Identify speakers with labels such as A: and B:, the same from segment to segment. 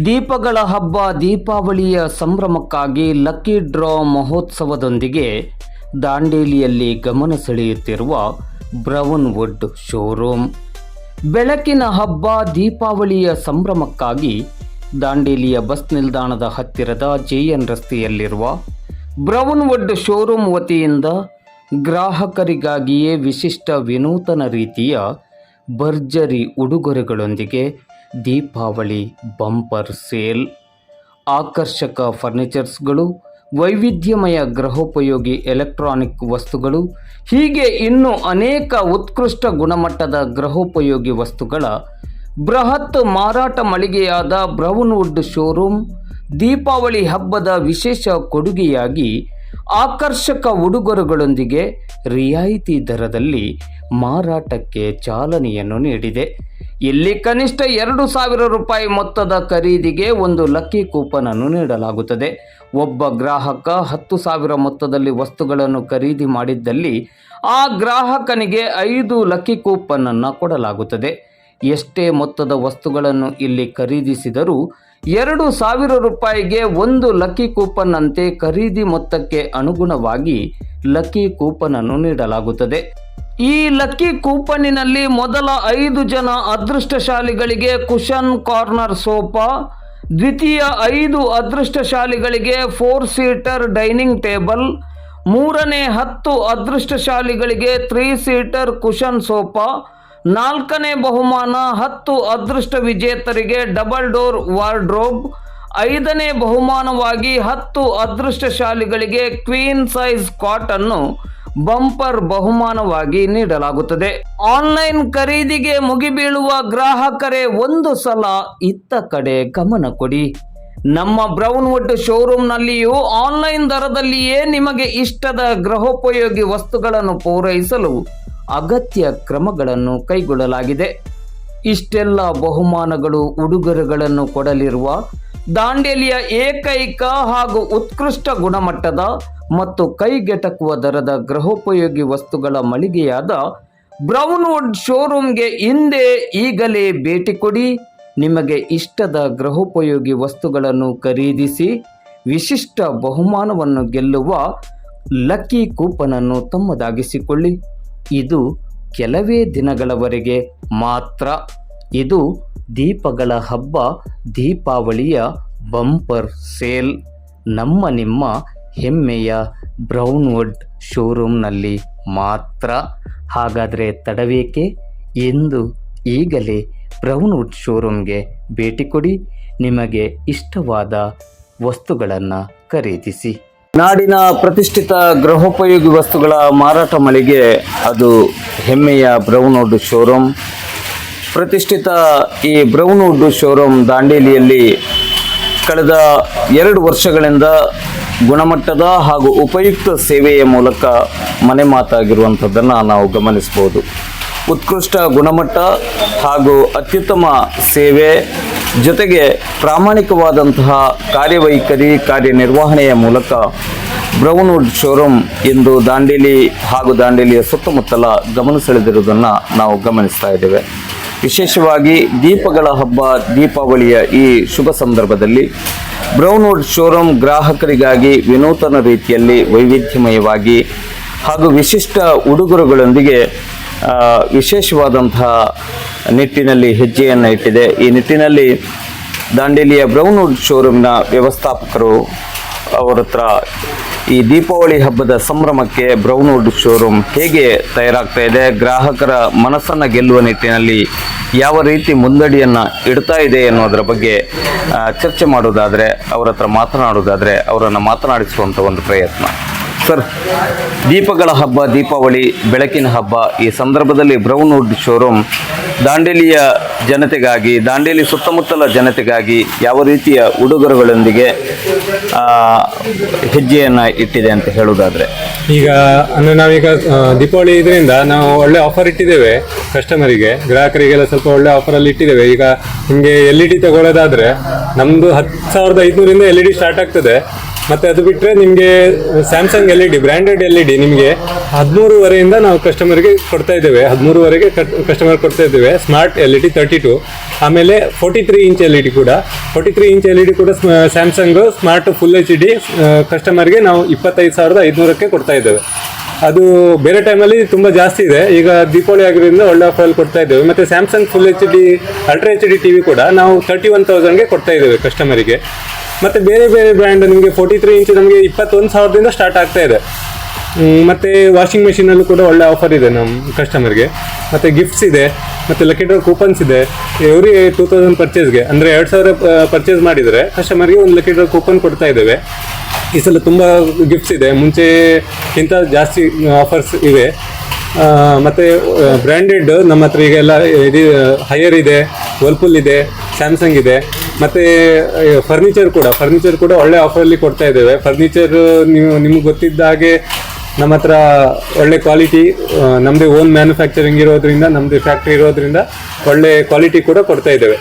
A: ದೀಪಗಳ ಹಬ್ಬ ದೀಪಾವಳಿಯ ಸಂಭ್ರಮಕ್ಕಾಗಿ ಲಕ್ಕಿ ಡ್ರಾ ಮಹೋತ್ಸವದೊಂದಿಗೆ ದಾಂಡೇಲಿಯಲ್ಲಿ ಗಮನ ಸೆಳೆಯುತ್ತಿರುವ ಬ್ರೌನ್ ವುಡ್ ಶೋರೂಮ್. ಬೆಳಕಿನ ಹಬ್ಬ ದೀಪಾವಳಿಯ ಸಂಭ್ರಮಕ್ಕಾಗಿ ದಾಂಡೇಲಿಯ ಬಸ್ ನಿಲ್ದಾಣದ ಹತ್ತಿರದ ಜೆಎನ್ ರಸ್ತೆಯಲ್ಲಿರುವ ಬ್ರೌನ್ ವುಡ್ ಶೋರೂಮ್ ವತಿಯಿಂದ ಗ್ರಾಹಕರಿಗಾಗಿಯೇ ವಿಶಿಷ್ಟ ವಿನೂತನ ರೀತಿಯ ಭರ್ಜರಿ ಉಡುಗೊರೆಗಳೊಂದಿಗೆ ದೀಪಾವಳಿ ಬಂಪರ್ ಸೇಲ್, ಆಕರ್ಷಕ ಫರ್ನಿಚರ್ಸ್ಗಳು, ವೈವಿಧ್ಯಮಯ ಗೃಹೋಪಯೋಗಿ ಎಲೆಕ್ಟ್ರಾನಿಕ್ ವಸ್ತುಗಳು, ಹೀಗೆ ಇನ್ನೂ ಅನೇಕ ಉತ್ಕೃಷ್ಟ ಗುಣಮಟ್ಟದ ಗೃಹೋಪಯೋಗಿ ವಸ್ತುಗಳ ಬೃಹತ್ ಮಾರಾಟ ಮಳಿಗೆಯಾದ ಬ್ರೌನ್ ವುಡ್ ಶೋರೂಮ್ ದೀಪಾವಳಿ ಹಬ್ಬದ ವಿಶೇಷ ಕೊಡುಗೆಯಾಗಿ ಆಕರ್ಷಕ ಉಡುಗೊರೆಗಳೊಂದಿಗೆ ರಿಯಾಯಿತಿ ದರದಲ್ಲಿ ಮಾರಾಟಕ್ಕೆ ಚಾಲನೆಯನ್ನು ನೀಡಿದೆ. ಇಲ್ಲಿ ಕನಿಷ್ಠ 2,000 ರೂಪಾಯಿ ಮೊತ್ತದ ಖರೀದಿಗೆ ಒಂದು ಲಕ್ಕಿ ಕೂಪನ್ ಅನ್ನು ನೀಡಲಾಗುತ್ತದೆ. ಒಬ್ಬ ಗ್ರಾಹಕ 10,000 ಮೊತ್ತದಲ್ಲಿ ವಸ್ತುಗಳನ್ನು ಖರೀದಿ ಮಾಡಿದ್ದಲ್ಲಿ ಆ ಗ್ರಾಹಕನಿಗೆ 5 ಲಕ್ಕಿ ಕೂಪನ್ ಅನ್ನು ಕೊಡಲಾಗುತ್ತದೆ. ಎಷ್ಟೇ ಮೊತ್ತದ ವಸ್ತುಗಳನ್ನು ಇಲ್ಲಿ ಖರೀದಿಸಿದರೂ 2,000 ರೂಪಾಯಿಗೆ ಒಂದು ಲಕ್ಕಿ ಕೂಪನ್ ಅಂತೆ ಖರೀದಿ ಮೊತ್ತಕ್ಕೆ ಅನುಗುಣವಾಗಿ ಲಕ್ಕಿ ಕೂಪನ್ ಅನ್ನು ನೀಡಲಾಗುತ್ತದೆ. ಈ ಲಕ್ಕಿ ಕೂಪನ್ನಿನಲ್ಲಿ ಮೊದಲ 5 ಜನ ಅದೃಷ್ಟಶಾಲಿಗಳಿಗೆ ಕುಶನ್ ಕಾರ್ನರ್ ಸೋಫಾ, ದ್ವಿತೀಯ 5 ಅದೃಷ್ಟಶಾಲಿಗಳಿಗೆ 4 ಸೀಟರ್ ಡೈನಿಂಗ್ ಟೇಬಲ್, ಮೂರನೇ 10 ಅದೃಷ್ಟಶಾಲಿಗಳಿಗೆ 3 ಸೀಟರ್ ಕುಶನ್ ಸೋಫಾ, 4ನೇ ಬಹುಮಾನ 10 ಅದೃಷ್ಟ ವಿಜೇತರಿಗೆ ಡಬಲ್ ಡೋರ್ ವಾರ್ಡ್ರೋಬ್, 5ನೇ ಬಹುಮಾನವಾಗಿ 10 ಅದೃಷ್ಟಶಾಲಿಗಳಿಗೆ ಕ್ವೀನ್ ಸೈಜ್ ಕಾಟ್ ಅನ್ನು ಬಂಪರ್ ಬಹುಮಾನವಾಗಿ ನೀಡಲಾಗುತ್ತದೆ. ಆನ್ಲೈನ್ ಖರೀದಿಗೆ ಮುಗಿಬೀಳುವ ಗ್ರಾಹಕರೇ ಒಂದು ಸಲ ಇತ್ತ ಕಡೆ ಗಮನ ಕೊಡಿ. ನಮ್ಮ ಬ್ರೌನ್ ವುಡ್ ಶೋರೂಮ್ನಲ್ಲಿಯೂ ಆನ್ಲೈನ್ ದರದಲ್ಲಿಯೇ ನಿಮಗೆ ಇಷ್ಟದ ಗೃಹೋಪಯೋಗಿ ವಸ್ತುಗಳನ್ನು ಪೂರೈಸಲು ಅಗತ್ಯ ಕ್ರಮಗಳನ್ನು ಕೈಗೊಳ್ಳಲಾಗಿದೆ. ಇಷ್ಟೆಲ್ಲ ಬಹುಮಾನಗಳು ಉಡುಗೊರೆಗಳನ್ನು ಕೊಡಲಿರುವ ದಾಂಡೇಲಿಯ ಏಕೈಕ ಹಾಗೂ ಉತ್ಕೃಷ್ಟ ಗುಣಮಟ್ಟದ ಮತ್ತು ಕೈಗೆಟಕುವ ದರದ ಗೃಹೋಪಯೋಗಿ ವಸ್ತುಗಳ ಮಳಿಗೆಯಾದ ಬ್ರೌನ್ ವುಡ್ ಶೋರೂಮ್ಗೆ ಈಗಲೇ ಭೇಟಿ ಕೊಡಿ. ನಿಮಗೆ ಇಷ್ಟದ ಗೃಹೋಪಯೋಗಿ ವಸ್ತುಗಳನ್ನು ಖರೀದಿಸಿ ವಿಶಿಷ್ಟ ಬಹುಮಾನವನ್ನು ಗೆಲ್ಲುವ ಲಕ್ಕಿ ಕೂಪನ್ ಅನ್ನು ತಮ್ಮದಾಗಿಸಿಕೊಳ್ಳಿ. ಇದು ಕೆಲವೇ ದಿನಗಳವರೆಗೆ ಮಾತ್ರ. ಇದು ದೀಪಗಳ ಹಬ್ಬ ದೀಪಾವಳಿಯ ಬಂಪರ್ ಸೇಲ್ ನಿಮ್ಮ ಹೆಮ್ಮೆಯ ಬ್ರೌನ್ ವುಡ್ ಶೋರೂಮ್ನಲ್ಲಿ ಮಾತ್ರ. ಹಾಗಾದರೆ ತಡವೇಕೆ? ಎಂದು ಈಗಲೇ ಬ್ರೌನ್ ವುಡ್ ಶೋರೂಮ್ಗೆ ಭೇಟಿ ಕೊಡಿ. ನಿಮಗೆ ಇಷ್ಟವಾದ ವಸ್ತುಗಳನ್ನು ಖರೀದಿಸಿ. ನಾಡಿನ ಪ್ರತಿಷ್ಠಿತ ಗೃಹೋಪಯೋಗಿ ವಸ್ತುಗಳ ಮಾರಾಟ ಮಳಿಗೆ ಅದು ಹೆಮ್ಮೆಯ ಬ್ರೌನ್ ವುಡ್ ಶೋರೂಮ್. ಪ್ರತಿಷ್ಠಿತ ಈ ಬ್ರೌನ್ ವುಡ್ ಶೋರೂಮ್ ದಾಂಡೇಲಿಯಲ್ಲಿ ಕಳೆದ 2 ವರ್ಷಗಳಿಂದ ಗುಣಮಟ್ಟದ ಹಾಗೂ ಉಪಯುಕ್ತ ಸೇವೆಯ ಮೂಲಕ ಮನೆ ಮಾತಾಗಿರುವಂಥದ್ದನ್ನು ನಾವು ಗಮನಿಸಬಹುದು. ಉತ್ಕೃಷ್ಟ ಗುಣಮಟ್ಟ ಹಾಗೂ ಅತ್ಯುತ್ತಮ ಸೇವೆ ಜೊತೆಗೆ ಪ್ರಾಮಾಣಿಕವಾದಂತಹ ಕಾರ್ಯವೈಖರಿ ಕಾರ್ಯನಿರ್ವಹಣೆಯ ಮೂಲಕ ಬ್ರೌನ್ ವುಡ್ ಶೋರೂಮ್ ಇಂದು ದಾಂಡೇಲಿ ಹಾಗೂ ದಾಂಡೇಲಿಯ ಸುತ್ತಮುತ್ತಲ ಗಮನ ಸೆಳೆದಿರುವುದನ್ನು ನಾವು ಗಮನಿಸ್ತಾ ಇದ್ದೇವೆ. ವಿಶೇಷವಾಗಿ ದೀಪಗಳ ಹಬ್ಬ ದೀಪಾವಳಿಯ ಈ ಶುಭ ಸಂದರ್ಭದಲ್ಲಿ ಬ್ರೌನ್ ವುಡ್ ಶೋರೂಮ್ ಗ್ರಾಹಕರಿಗಾಗಿ ವಿನೂತನ ರೀತಿಯಲ್ಲಿ ವೈವಿಧ್ಯಮಯವಾಗಿ ಹಾಗೂ ವಿಶಿಷ್ಟ ಉಡುಗೊರೆಗಳೊಂದಿಗೆ ವಿಶೇಷವಾದಂತಹ ನಿಟ್ಟಿನಲ್ಲಿ ಹೆಜ್ಜೆಯನ್ನು ಇಟ್ಟಿದೆ. ಈ ನಿಟ್ಟಿನಲ್ಲಿ ದಾಂಡೇಲಿಯ ಬ್ರೌನ್ ವುಡ್ ಶೋರೂಮ್ನ ವ್ಯವಸ್ಥಾಪಕರು ಅವರ ಹತ್ರ ಈ ದೀಪಾವಳಿ ಹಬ್ಬದ ಸಂಭ್ರಮಕ್ಕೆ ಬ್ರೌನ್ ವುಡ್ ಶೋರೂಮ್ ಹೇಗೆ ತಯಾರಾಗ್ತಾ ಇದೆ, ಗ್ರಾಹಕರ ಮನಸ್ಸನ್ನು ಗೆಲ್ಲುವ ನಿಟ್ಟಿನಲ್ಲಿ ಯಾವ ರೀತಿ ಮುಂದಡಿಯನ್ನು ಇಡ್ತಾ ಇದೆ ಅನ್ನೋದರ ಬಗ್ಗೆ ಚರ್ಚೆ ಮಾಡೋದಾದರೆ, ಅವರ ಹತ್ರ ಮಾತನಾಡೋದಾದರೆ ಅವರನ್ನು ಮಾತನಾಡಿಸುವಂಥ ಒಂದು ಪ್ರಯತ್ನ. ಸರ್, ದೀಪಗಳ ಹಬ್ಬ ದೀಪಾವಳಿ ಬೆಳಕಿನ ಹಬ್ಬ ಈ ಸಂದರ್ಭದಲ್ಲಿ ಬ್ರೌನ್ ವುಡ್ ಶೋರೂಮ್ ದಾಂಡೇಲಿಯ ಜನತೆಗಾಗಿ, ದಾಂಡೇಲಿ ಸುತ್ತಮುತ್ತಲ ಜನತೆಗಾಗಿ ಯಾವ ರೀತಿಯ ಉಡುಗೊರೆಗಳೊಂದಿಗೆ ಹೆಜ್ಜೆಯನ್ನು ಇಟ್ಟಿದೆ ಅಂತ ಹೇಳೋದಾದರೆ?
B: ಈಗ ಅಂದರೆ ನಾವೀಗ ದೀಪಾವಳಿ ಇದರಿಂದ ನಾವು ಒಳ್ಳೆ ಆಫರ್ ಇಟ್ಟಿದ್ದೇವೆ ಕಸ್ಟಮರಿಗೆ, ಗ್ರಾಹಕರಿಗೆಲ್ಲ ಸ್ವಲ್ಪ ಒಳ್ಳೆ ಆಫರಲ್ಲಿ ಇಟ್ಟಿದ್ದೇವೆ. ಈಗ ನಿಮಗೆ LED ತಗೊಳ್ಳೋದಾದರೆ ನಮ್ಮದು 10,500 LED ಸ್ಟಾರ್ಟ್ ಆಗ್ತದೆ. ಮತ್ತೆ ಅದು ಬಿಟ್ಟರೆ ನಿಮಗೆ ಸ್ಯಾಮ್ಸಂಗ್ LED ಬ್ರ್ಯಾಂಡೆಡ್ LED ನಿಮಗೆ 13,500 ನಾವು ಕಸ್ಟಮರ್ಗೆ ಕೊಡ್ತಾ ಇದ್ದೇವೆ. 13,500 ಕಸ್ಟಮರ್ ಕೊಡ್ತಾ ಇದ್ದೇವೆ. ಸ್ಮಾರ್ಟ್ LED 32, ಆಮೇಲೆ 43 ಇಂಚ್ LED ಕೂಡ 43 ಇಂಚ್ LED ಕೂಡ ಸ್ಯಾಮ್ಸಂಗ್ ಸ್ಮಾರ್ಟ್ ಫುಲ್ HD ಕಸ್ಟಮರ್ಗೆ ನಾವು 25,500ಕ್ಕೆ ಕೊಡ್ತಾ ಇದ್ದೇವೆ. ಅದು ಬೇರೆ ಟೈಮಲ್ಲಿ ತುಂಬ ಜಾಸ್ತಿ ಇದೆ. ಈಗ ದೀಪಾವಳಿ ಆಗಿರೋದ್ರಿಂದ ಒಳ್ಳೆ ಆಫರಲ್ಲಿ ಕೊಡ್ತಾ ಇದ್ದೇವೆ. ಮತ್ತು Samsung full HD ultra HD TV ಕೂಡ ನಾವು 31,000ಗೆ ಕೊಡ್ತಾ ಇದ್ದೇವೆ ಕಸ್ಟಮರಿಗೆ. ಮತ್ತು ಬೇರೆ ಬೇರೆ ಬ್ರ್ಯಾಂಡ್ ನಿಮಗೆ 43 ಇಂಚ್ ನಮಗೆ 21,000ದಿಂದ ಸ್ಟಾರ್ಟ್ ಆಗ್ತಾ ಇದೆ. ಮತ್ತು ವಾಷಿಂಗ್ ಮೆಷಿನಲ್ಲೂ ಕೂಡ ಒಳ್ಳೆ ಆಫರ್ ಇದೆ ನಮ್ಮ ಕಸ್ಟಮರ್ಗೆ. ಮತ್ತು ಗಿಫ್ಟ್ಸ್ ಇದೆ, ಮತ್ತು ಲಕ್ಕಿ ಡ್ರಾ ಕೂಪನ್ಸ್ ಇದೆ. ಎವ್ರಿ 2,000 ಪರ್ಚೇಸ್ಗೆ ಅಂದರೆ 2,000 ಪರ್ಚೇಸ್ ಮಾಡಿದರೆ ಕಸ್ಟಮರ್ಗೆ ಒಂದು ಲಕ್ಕಿ ಡ್ರಾ ಕೂಪನ್ ಕೊಡ್ತಾ ಇದ್ದೇವೆ. ಈ ಸಲ ತುಂಬ ಗಿಫ್ಟ್ಸ್ ಇದೆ, ಮುಂಚೆಗಿಂತ ಜಾಸ್ತಿ ಆಫರ್ಸ್ ಇವೆ. ಮತ್ತು ಬ್ರ್ಯಾಂಡೆಡ್ ನಮ್ಮ ಹತ್ರ ಈಗ ಎಲ್ಲ ಇದು ಹೈಯರ್ ಇದೆ, ವರ್ಲ್ಪೂಲ್ ಇದೆ, ಸ್ಯಾಮ್ಸಂಗ್ ಇದೆ. ಮತ್ತು ಫರ್ನಿಚರ್ ಕೂಡ ಒಳ್ಳೆ ಆಫರಲ್ಲಿ ಕೊಡ್ತಾ ಇದ್ದೇವೆ. ಫರ್ನಿಚರ್ ನಿಮ್ಗೆ ಗೊತ್ತಿದ್ದ ಹಾಗೆ ನಮ್ಮ ಹತ್ರ ಒಳ್ಳೆ ಕ್ವಾಲಿಟಿ, ನಮ್ಮದೇ ಓನ್ ಮ್ಯಾನುಫ್ಯಾಕ್ಚರಿಂಗ್ ಇರೋದ್ರಿಂದ, ನಮ್ಮದೇ ಫ್ಯಾಕ್ಟ್ರಿ ಇರೋದ್ರಿಂದ ಒಳ್ಳೆ ಕ್ವಾಲಿಟಿ ಕೂಡ ಕೊಡ್ತಾ ಇದ್ದೇವೆ.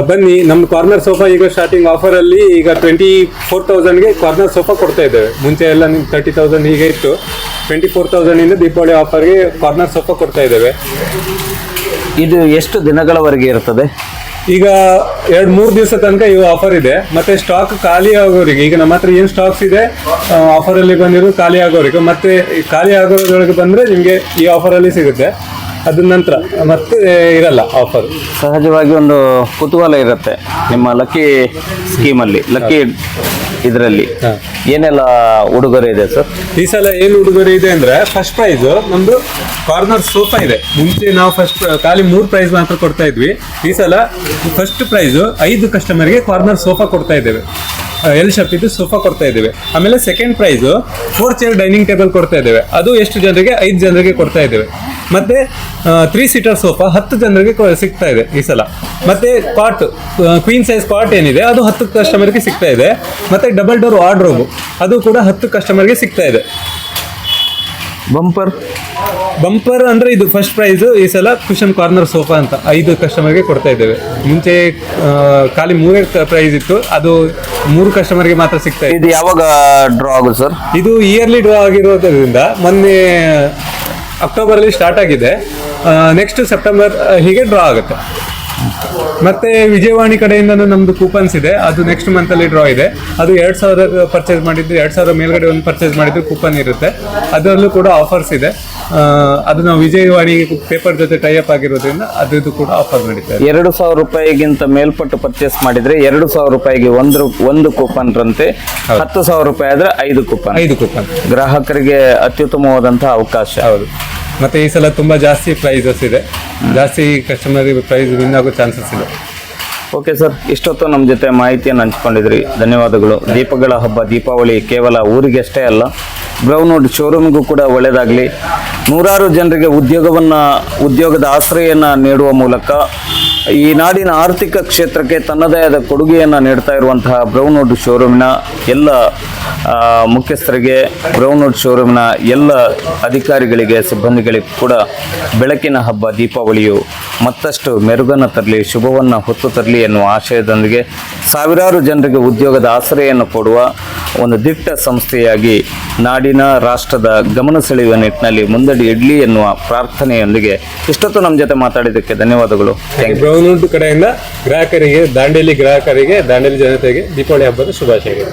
B: ಬನ್ನಿ, ನಮ್ಮ ಕಾರ್ನರ್ ಸೋಫಾ ಈಗ ಸ್ಟಾರ್ಟಿಂಗ್ ಆಫರಲ್ಲಿ ಈಗ 24,000ಗೆ ಕಾರ್ನರ್ ಸೋಫಾ ಕೊಡ್ತಾ ಇದ್ದೇವೆ. ಮುಂಚೆ ಎಲ್ಲ ನಿಮ್ಗೆ 30,000 ಹೀಗೆ ಇತ್ತು. 24,000ಇಂದ ದೀಪಾವಳಿ ಆಫರ್ಗೆ ಕಾರ್ನರ್ ಸೋಫಾ ಕೊಡ್ತಾ ಇದ್ದೇವೆ.
A: ಇದು ಎಷ್ಟು ದಿನಗಳವರೆಗೆ ಇರ್ತದೆ?
B: ಈಗ 2-3 ದಿವಸ ತನಕ ಈ ಆಫರ್ ಇದೆ. ಮತ್ತೆ ಸ್ಟಾಕ್ ಖಾಲಿ ಆಗೋರಿಗೆ, ಈಗ ನಮ್ಮ ಹತ್ರ ಏನು ಸ್ಟಾಕ್ಸ್ ಇದೆ ಆಫರಲ್ಲಿ ಬಂದಿರೋದು ಖಾಲಿ ಆಗೋರಿಗೆ, ಮತ್ತೆ ಖಾಲಿ ಆಗೋದ್ರೊಳಗೆ ಬಂದರೆ ನಿಮಗೆ ಈ ಆಫರಲ್ಲಿ ಸಿಗುತ್ತೆ. ಅದ ನಂತರ ಮತ್ತೆ ಇರಲ್ಲ ಆಫರ್.
A: ಸಹಜವಾಗಿ ಒಂದು ಕುತೂಹಲ ಇರುತ್ತೆ ನಿಮ್ಮ ಲಕ್ಕಿ ಸ್ಕೀಮಲ್ಲಿ, ಲಕ್ಕಿ ಇದರಲ್ಲಿ ಏನೆಲ್ಲ ಉಡುಗೊರೆ ಇದೆ ಸರ್?
B: ಈ ಸಲ ಏನು ಉಡುಗೊರೆ ಇದೆ ಅಂದ್ರೆ, ಫಸ್ಟ್ ಪ್ರೈಸ್ ನಮ್ದು ಕಾರ್ನರ್ ಸೋಫಾ ಇದೆ. ಮುಂಚೆ ನಾವು ಖಾಲಿ 3 ಪ್ರೈಸ್ ಮಾತ್ರ ಕೊಡ್ತಾ ಇದ್ವಿ. ಈ ಸಲ ಫಸ್ಟ್ ಪ್ರೈಸ್ 5 ಕಸ್ಟಮರ್ಗೆ ಕಾರ್ನರ್ ಸೋಫಾ ಕೊಡ್ತಾ ಇದ್ದೇವೆ. ಎಲ್ ಶೇಪ್ ಇದು ಸೋಫಾ ಕೊಡ್ತಾ ಇದ್ದೇವೆ. ಆಮೇಲೆ second prize 4 chair dining table ಕೊಡ್ತಾ ಇದ್ದೇವೆ. ಅದು ಎಷ್ಟು ಜನರಿಗೆ? 5 ಜನರಿಗೆ ಕೊಡ್ತಾ ಇದ್ದೇವೆ. ಮತ್ತೆ 3 ಸೀಟರ್ ಸೋಫಾ 10 ಜನರಿಗೆ ಸಿಗ್ತಾ ಇದೆ ಈ ಸಲ. ಮತ್ತೆ ಕಾಟ್, ಕ್ವೀನ್ ಸೈಜ್ ಕಾಟ್ ಏನಿದೆ ಅದು 10 ಕಸ್ಟಮರ್ಗೆ ಸಿಗ್ತಾ ಇದೆ. ಮತ್ತೆ ಡಬಲ್ ಡೋರ್ ವಾರ್ಡ್ರೋಬ್ ಅದು ಕೂಡ 10 ಕಸ್ಟಮರ್ಗೆ ಸಿಗ್ತಾ ಇದೆ. ಬಂಪರ್ ಅಂದ್ರೆ ಇದು ಫಸ್ಟ್ ಪ್ರೈಸ್ ಈ ಸಲ ಕುಶನ್ ಕಾರ್ನರ್ ಸೋಫಾ ಅಂತ 5 ಕಸ್ಟಮರ್ಗೆ ಕೊಡ್ತಾ ಇದ್ದೇವೆ. ಮುಂಚೆ ಖಾಲಿ 3 ಪ್ರೈಸ್ ಇತ್ತು, ಅದು 3 ಕಸ್ಟಮರ್ಗೆ ಮಾತ್ರ ಸಿಗ್ತಾ ಇದೆ.
A: ಇದು ಯಾವಾಗ ಡ್ರಾ ಆಗುತ್ತೆ ಸರ್?
B: ಇದು ಇಯರ್ಲಿ ಡ್ರಾ ಆಗಿರೋದ್ರಿಂದ ಮೊನ್ನೆ ಅಕ್ಟೋಬರಲ್ಲಿ ಸ್ಟಾರ್ಟ್ ಆಗಿದೆ. ನೆಕ್ಸ್ಟ್ ಸೆಪ್ಟೆಂಬರ್ ಹೀಗೆ ಡ್ರಾ ಆಗುತ್ತೆ. ಮತ್ತೆ ವಿಜಯವಾಣಿ ಕಡೆಯಿಂದ ನಮ್ದು ಕೂಪನ್ಸ್ ಇದೆ, ಅದು ನೆಕ್ಸ್ಟ್ ಮಂತಲ್ಲಿ ಡ್ರಾ ಇದೆ. ಅದು 2,000 ಪರ್ಚೇಸ್ ಮಾಡಿದ್ದು, 2,000 ಮೇಲ್ಗಡೆ ಒಂದು ಪರ್ಚೇಸ್ ಮಾಡಿದ್ದು ಕೂಪನ್ ಇರುತ್ತೆ. ಅದರಲ್ಲೂ ಕೂಡ ಆಫರ್ಸ್ ಇದೆ. ಅದು ನಾವು ವಿಜಯವಾಣಿ ಪೇಪರ್ ಜೊತೆ ಟೈಅಪ್ ಆಗಿರೋದ್ರಿಂದ ಅದು ಕೂಡ ಆಫರ್ ನಡೀತಾ ಇದೆ.
A: 2,000 ರೂಪಾಯಿಗಿಂತ ಮೇಲ್ಪಟ್ಟು ಪರ್ಚೇಸ್ ಮಾಡಿದ್ರೆ 2,000 ರೂಪಾಯಿಗೆ ಒಂದು ಕೂಪನ್ ರಂತೆ, 10,000 ರೂಪಾಯಿ ಆದ್ರೆ 5 ಕೂಪನ್ ಗ್ರಾಹಕರಿಗೆ ಅತ್ಯುತ್ತಮವಾದಂತಹ ಅವಕಾಶ.
B: ಹೌದು. ಮತ್ತೆ ಈ ಸಲ ತುಂಬಾ ಜಾಸ್ತಿ ಪ್ರೈಸಸ್ ಇದೆ, ಜಾಸ್ತಿ ಕಸ್ಟಮರ್ ಪ್ರೈಸ್ ವಿನ್ ಆಗೋ ಚಾನ್ಸಸ್ ಇದೆ.
A: ಓಕೆ ಸರ್, ಇಷ್ಟೊತ್ತು ನಮ್ಮ ಜೊತೆ ಮಾಹಿತಿಯನ್ನು ಹಂಚ್ಕೊಂಡಿದ್ರಿ, ಧನ್ಯವಾದಗಳು. ದೀಪಗಳ ಹಬ್ಬ ದೀಪಾವಳಿ ಕೇವಲ ಊರಿಗೆ ಅಷ್ಟೇ ಅಲ್ಲ, ಬ್ರೌನ್ವುಡ್ ಶೋರೂಮ್ಗೂ ಕೂಡ ಒಳ್ಳೆಯದಾಗಲಿ. ನೂರಾರು ಜನರಿಗೆ ಉದ್ಯೋಗದ ಆಶ್ರಯವನ್ನು ನೀಡುವ ಮೂಲಕ ಈ ನಾಡಿನ ಆರ್ಥಿಕ ಕ್ಷೇತ್ರಕ್ಕೆ ತನ್ನದೇ ಆದ ಕೊಡುಗೆಯನ್ನು ನೀಡ್ತಾ ಇರುವಂತಹ ಬ್ರೌನ್ವುಡ್ ಶೋರೂಮಿನ ಎಲ್ಲ ಮುಖ್ಯಸ್ಥರಿಗೆ, ಬ್ರೌನ್ವುಡ್ ಶೋರೂಮ್ನ ಎಲ್ಲ ಅಧಿಕಾರಿಗಳಿಗೆ, ಸಿಬ್ಬಂದಿಗಳಿಗೆ ಕೂಡ ಬೆಳಕಿನ ಹಬ್ಬ ದೀಪಾವಳಿಯು ಮತ್ತಷ್ಟು ಮೆರುಗನ್ನು ತರಲಿ, ಶುಭವನ್ನು ಹೊತ್ತು ತರಲಿ ಎನ್ನುವ ಆಶಯದೊಂದಿಗೆ ಸಾವಿರಾರು ಜನರಿಗೆ ಉದ್ಯೋಗದ ಆಶ್ರಯವನ್ನು ಕೊಡುವ ಒಂದು ದಿಟ್ಟ ಸಂಸ್ಥೆಯಾಗಿ ನಾಡಿನ ರಾಷ್ಟ್ರದ ಗಮನ ಸೆಳೆಯುವ ನಿಟ್ಟಿನಲ್ಲಿ ಮುಂದಡಿ ಇಡಲಿ ಎನ್ನುವ ಪ್ರಾರ್ಥನೆಯೊಂದಿಗೆ ಇಷ್ಟೊತ್ತು ನಮ್ಮ ಜೊತೆ ಮಾತಾಡಿದ್ದಕ್ಕೆ ಧನ್ಯವಾದಗಳು.
B: ಬ್ರೌನ್ವುಡ್ ಕಡೆಯಿಂದ ದಾಂಡೇಲಿ ಜನತೆಗೆ ದೀಪಾವಳಿ ಹಬ್ಬದ ಶುಭಾಶಯಗಳು.